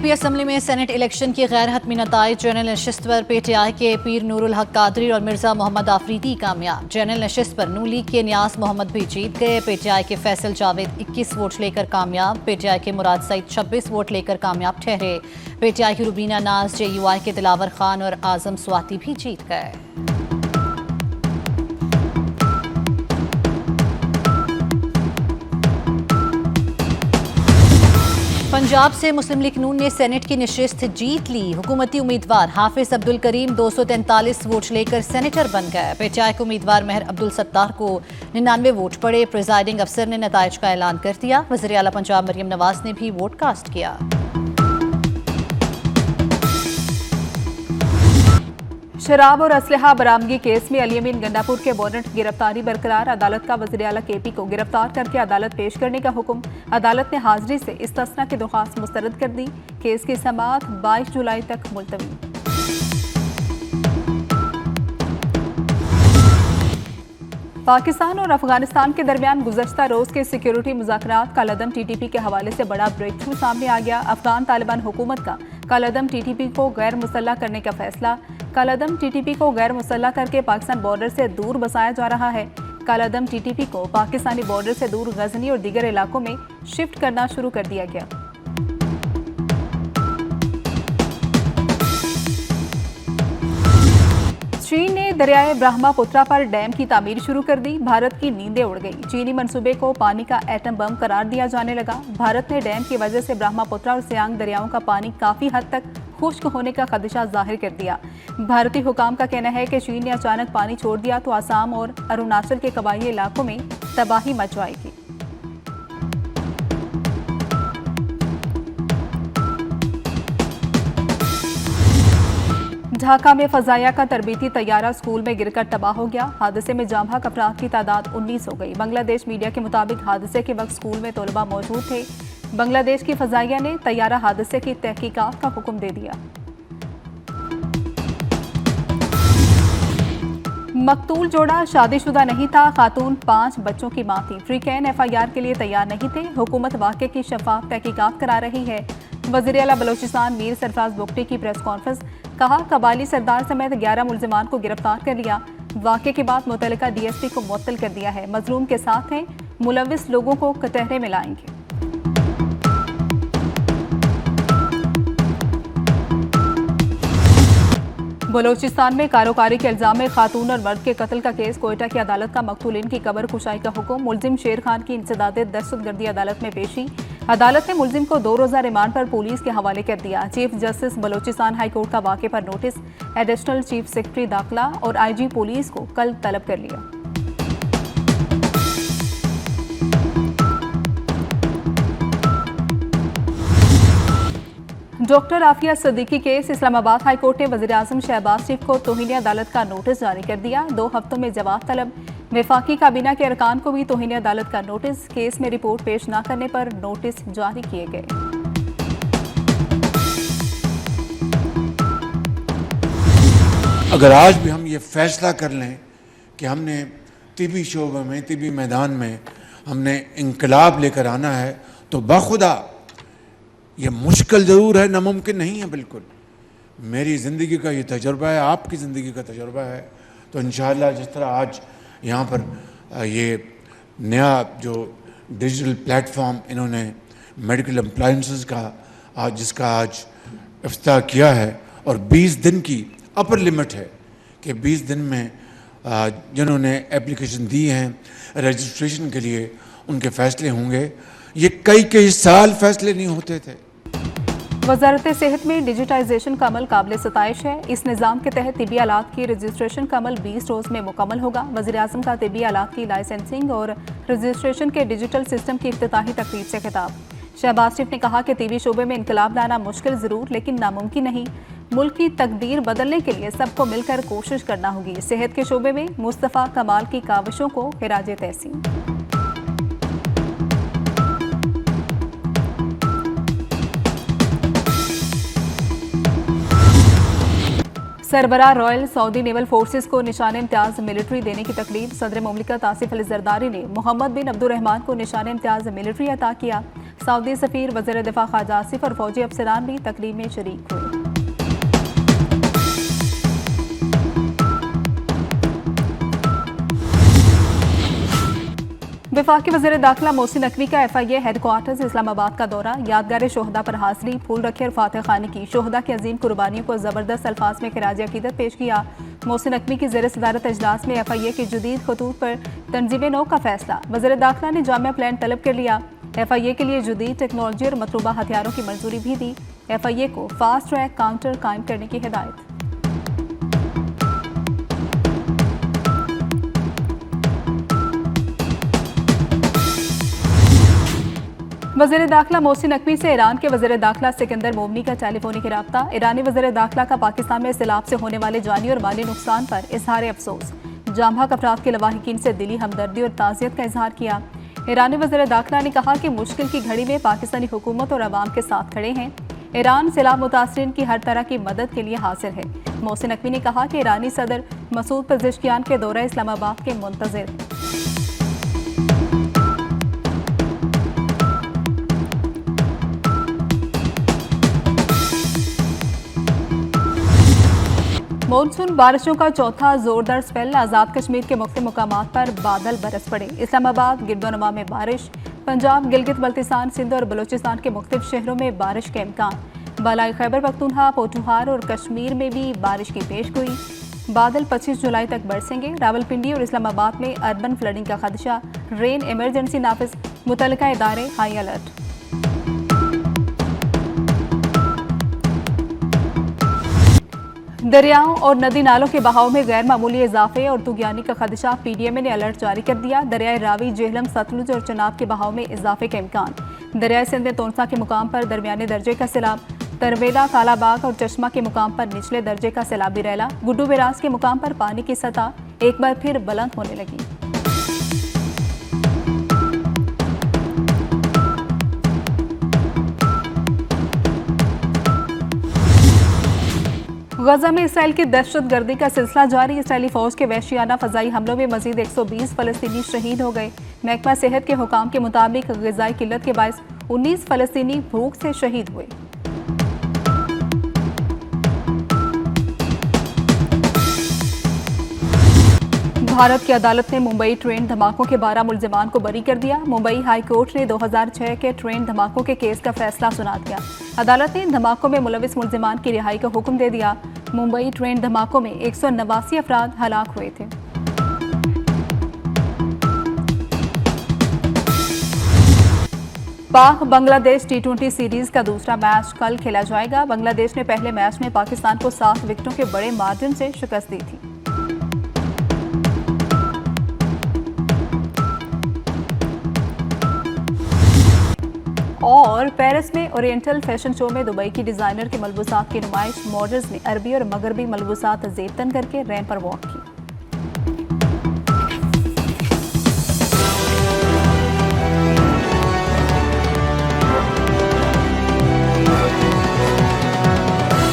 UP assembly में senate election की गैर हतमी नताइज। जनरल नशिस्त पर पीटीआई के पीर नूरुल हक कादरी और मिर्जा मोहम्मद आफरीदी कामयाब। जनरल नशिस्त पर नू लीग के न्यास मोहम्मद भी जीत गए। पीटीआई के फैसल जावेद 21 वोट लेकर कामयाब। पीटीआई के मुराद सईद 26 वोट लेकर कामयाब ठहरे। पीटीआई की रुबीना नाज, जेयूआई के दिलावर खान और आजम स्वाति भी जीत गए। पंजाब से मुस्लिम लीग नून ने सेनेट की नशिस्त जीत ली। हुकूमती उम्मीदवार हाफिज अब्दुल करीम 243 वोट लेकर सेनेटर बन गए। पीटीआई के उम्मीदवार महर अब्दुल सत्तार को 99 वोट पड़े। प्रिजाइडिंग अफसर ने नताइज का ऐलान कर दिया। वज़ीर आला पंजाब मरियम नवाज ने भी वोट कास्ट किया। शराब और असलहा बरामदगी केस में अली अमीन गंडापुर के वारंट गिरफ्तारी बरकरार। अदालत का वज़ीर आला केपी को गिरफ्तार करके अदालत पेश करने का हुक्म। अदालत ने हाजिरी से इस्तिस्ना की दरख्वास्त मुस्तरद कर दी। केस की समाअत 22 जुलाई तक मुलतवी। पाकिस्तान और अफगानिस्तान के दरमियान गुज़श्ता रोज के सिक्योरिटी मुज़ाकरात कलअदम टीटीपी के हवाले से बड़ा ब्रेक थ्रू सामने आ गया। अफगान तालिबान हुकूमत का कलअदम टीटीपी को गैर मुसल्लह करने का फैसला। कलअदम टीटीपी को गैर मुसल्लह करके पाकिस्तान बॉर्डर से दूर बसाया जा रहा है। कलअदम टीटीपी को पाकिस्तानी बॉर्डर से दूर गजनी और दीगर इलाकों में शिफ्ट करना शुरू कर दिया गया। चीन ने दरियाए ब्रह्मपुत्रा पर डैम की तामीर शुरू कर दी। भारत की नींदें उड़ गई। चीनी मंसूबे को पानी का एटम बम करार दिया जाने लगा। भारत ने डैम की वजह से ब्रह्मपुत्रा और सियांग दरियाओं का पानी काफी हद तक खुश्क होने का खदशा जाहिर कर दिया। भारतीय हुकाम का कहना है कि चीन ने अचानक पानी छोड़ दिया तो आसाम और अरुणाचल के कबायली इलाकों में तबाही मच जाएगी। ढाका में फजाया का तरबीती तैयारा स्कूल में गिरकर तबाह हो गया। हादसे में जाम बहक अफराद की तादाद 19 हो गई। बांग्लादेश मीडिया के मुताबिक हादसे के वक्त स्कूल में तलबा मौजूद थे। बांग्लादेश की फजाइया ने तैयारा हादसे की तहकीकात का हुक्म दे दिया। मकतूल जोड़ा शादीशुदा नहीं था। खातून 5 बच्चों की मां थी। फ्रीकैन एफआईआर के लिए तैयार नहीं थे। हुकूमत वाक़े की शफाफ तहकीकात करा रही है। वज़ीर आला बलोचिस्तान मीर सरफराज बुगटी की प्रेस कॉन्फ्रेंस। कहा कबायली सरदार समेत 11 मुल्जिमान को गिरफ्तार कर लिया। वाक़े के बाद मुतल्लिका डीएसपी को मुअत्तल कर दिया है। मजलूम के साथ हैं। मुलविस लोगों को कटहरे में लाएंगे। बलोचिस्तान में कारोकारी के इल्जाम में खातून और मर्द के कत्ल का केस। कोयटा की अदालत का मकतूलिन की कबर कुशाई का हुक्म। मुलजिम शेर खान की इंसदाद दहशतगर्दी अदालत में पेशी। अदालत ने मुलजिम को 2 रोज़ा रिमांड पर पुलिस के हवाले कर दिया। Chief justice Balochistan high court का वाक़े पर नोटिस। एडिशनल चीफ सेक्रेटरी दाखिला और आईजी पुलिस को कल तलब कर लिया। Doctor Aafia Siddiqui case. Islamabad high court ने वज़ीर आज़म शहबाज शरीफ को तौहीन अदालत का नोटिस जारी कर दिया। 2 हफ्तों में जवाब तलब। वफाकी काबीना के अरकान को भी तौहीन अदालत का नोटिस। केस में रिपोर्ट पेश न करने पर नोटिस जारी किए गए। अगर आज भी हम ये फैसला कर लें कि हमने तिबी शोबे में, तिबी मैदान में हमने इनकलाब लेकर आना है तो बाखुदा ये मुश्किल ज़रूर है, नामुमकिन नहीं है। बिल्कुल मेरी ज़िंदगी का ये तजुर्बा है, आपकी ज़िंदगी का तजुर्बा है। तो इंशाअल्लाह जिस तरह आज यहाँ पर ये नया जो डिजिटल प्लेटफॉर्म इन्होंने मेडिकल अप्लायंसेस का जिसका आज इफ्तिताह किया है और 20 दिन की अपर लिमिट है कि 20 दिन में जिन्होंने एप्लीकेशन दी हैं रजिस्ट्रेशन के लिए उनके फ़ैसले होंगे। ये कई साल फ़ैसले नहीं होते थे। वजारत सेहत में डिजिटाइजेशन का अमल काबिल सताइश है। इस निज़ाम के तहत तिबी आलात की रजिस्ट्रेशन का अमल 20 रोज़ में मुकम्मल होगा। वज़ीर आज़म का तिबी आलात की लाइसेंसिंग और रजिस्ट्रेशन के डिजिटल सिस्टम की इफ्तिताही तकरीब से खिताब। शहबाज शरीफ ने कहा कि तिबी शोबे में इनकलाब लाना मुश्किल ज़रूर लेकिन नामुमकिन नहीं। मुल्क की तकदीर बदलने के लिए सबको मिलकर कोशिश करना होगी। सेहत के शोबे में मुस्तफ़ा कमाल की काविशों को खिराज तहसीन। सरबराह रॉयल सऊदी नेवल फोर्सेस को निशान इम्तियाज मिलिट्री देने की तकरीब। सदर मुमलिकत आसिफ अली जरदारी ने मोहम्मद बिन अब्दुर्रहमान को निशान इम्तियाज मिलिट्री अता किया। सऊदी सफीर, वज़ीर दिफा ख्वाजा आसिफ और फौजी अफसरान भी तकरीब में शरीक हुए। वफाकी वज़ीर दाखिला मोहसिन नकवी का FIA हेडक्वार्टर्स इस्लामाबाद का दौरा, यादगार शोहदा पर हाजिरी, फूल रखे और फातह खानी की। शोहदा की अजीम कुर्बानियों को ज़बरदस्त अल्फाज में खिराज अकीदत पेश किया। मोहसिन नकवी की ज़ेर सदारत इजलास में FIA के जदीद खतूत पर तंजीम नौ का फैसला। वज़ीर दाखिला ने जामिया प्लान तलब कर लिया। FIA के लिए जदीद टेक्नोलॉजी और मतलूबा हथियारों की मंजूरी भी दी। FIA को फास्ट ट्रैक काउंटर कायम करने की हिदायत। वज़ीर दाखिला मोहसिन नकवी से ईरान के वज़ीर दाखिला सिकंदर मोमनी का टेलीफोनिक रब्ता। ईरानी वज़ीर दाखिला का पाकिस्तान में सैलाब से होने वाले जानी और माली नुकसान पर इजहार अफसोस। जाम हक अफराद के लवाहिकीन से दिली हमदर्दी और ताज़ियत का इजहार किया। ईरानी वज़ीर दाखिला ने कहा कि मुश्किल की घड़ी में पाकिस्तानी हुकूमत और अवाम के साथ खड़े हैं। ईरान सैलाब मुतासरीन की हर तरह की मदद के लिए हाजिर है। मोहसिन नकवी ने कहा कि ईरानी सदर मसूद पज़ेश्कियान के दौरा इस्लामाबाद के मुंतज़िर हैं। मानसून बारिशों का चौथा जोरदार स्पेल। आज़ाद कश्मीर के मुख्तलिफ मुकामात पर बादल बरस पड़े। इस्लामाबाद गिरदोनवा में बारिश। पंजाब, गिलगित बल्तिस्तान, सिंध और बलूचिस्तान के मुख्तलिफ शहरों में बारिश के इम्कान। बालाई खैबर पख्तूनख्वा, पोठुहार और कश्मीर में भी बारिश की पेशगोई। बादल 25 जुलाई तक बरसेंगे। रावलपिंडी और इस्लामाबाद में अर्बन फ्लडिंग का खदशा। रेन इमरजेंसी नाफिज, मुतल्लिका इदारे हाई अलर्ट। दरियाओं और नदी नालों के बहाव में गैर मामूली इजाफे और तुगयानी का खदशा। PDMA ने अलर्ट जारी कर दिया। दरियाए रावी, जेहलम, सतलुज और चनाब के बहाव में इजाफे का इम्कान। दरियाए सिंध में तोनसा के मुकाम पर दरमियाने दर्जे का सैलाब। तरवेला, कालाबाग और चश्मा के मुकाम पर निचले दर्जे का सैलाबी रैला। गुड्डू बिराज के मुकाम पर पानी की सतह एक बार फिर बुलंद होने लगी। गजा में इसराइल की दहशतगर्दी का सिलसिला जारी। इसराइली फौज के वहशियाना फजाई हमलों में मजीद 120 फलस्तीनी शहीद हो गए। महकमा सेहत के हुकाम के मुताबिक ग़िज़ाई किल्लत के बायस 19 फलस्तीनी भूख से शहीद हुए। भारत की अदालत ने मुंबई ट्रेन धमाकों के 12 मुल्जिमान को बरी कर दिया। मुंबई हाई कोर्ट ने 2006 के ट्रेन धमाकों के केस का फैसला सुना दिया। अदालत ने इन धमाकों में मुलविस मुल्जिमान की रिहाई का हुक्म दे दिया। मुंबई ट्रेन धमाकों में 189 अफराद हलाक हुए थे। पाक बांग्लादेश T20 सीरीज का दूसरा मैच कल खेला जाएगा। बांग्लादेश ने पहले मैच में पाकिस्तान को 7 विकेटों के बड़े मार्जिन से शिकस्त दी थी। और पेरिस में ओरिएंटल फैशन शो में दुबई की डिजाइनर के मलबूसात की नुमाइश। मॉडल्स ने अरबी और मगरबी मलबूसात जेब तन करके रैंप पर वॉक की।